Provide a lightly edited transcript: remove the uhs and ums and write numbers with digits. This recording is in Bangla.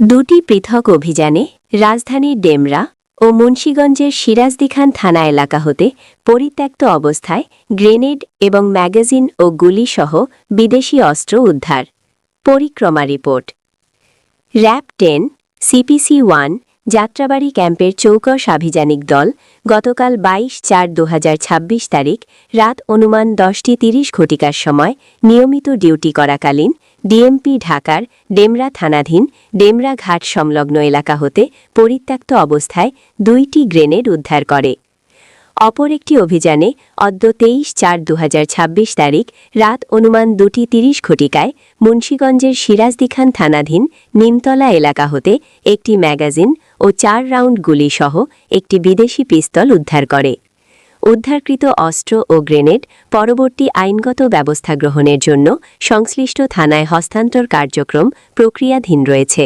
দুটি পৃথক অভিযানে রাজধানীর ডেমরা ও মুন্সিগঞ্জের সিরাজদিখান থানা এলাকা হতে পরিত্যক্ত অবস্থায় গ্রেনেড এবং ম্যাগাজিন ও গুলিসহ বিদেশি অস্ত্র উদ্ধার। পরিক্রমা রিপোর্ট। র্যাব 10 CPC 1 যাত্রাবাড়ি ক্যাম্পের চৌকস আভিযানিক দল গতকাল 22/4/2026 তারিখ রাত অনুমান 10:30 ঘটিকার সময় নিয়মিত ডিউটি করাকালীন ডিএমপি ঢাকার ডেমরা থানাধীন ডেমরা ঘাট সংলগ্ন এলাকা হতে পরিত্যক্ত অবস্থায় 2টি গ্রেনেড উদ্ধার করে। অপর একটি অভিযানে অদ্য 23/4/2026 তারিখ রাত অনুমান 2:30 ঘটিকায় মুন্সিগঞ্জের সিরাজদিখান থানাধীন নিমতলা এলাকা হতে একটি ম্যাগাজিন ও 4 রাউন্ড গুলিসহ একটি বিদেশি পিস্তল উদ্ধার করে। উদ্ধারকৃত অস্ত্র ও গ্রেনেড পরবর্তী আইনগত ব্যবস্থা গ্রহণের জন্য সংশ্লিষ্ট থানায় হস্তান্তর কার্যক্রম প্রক্রিয়াধীন রয়েছে।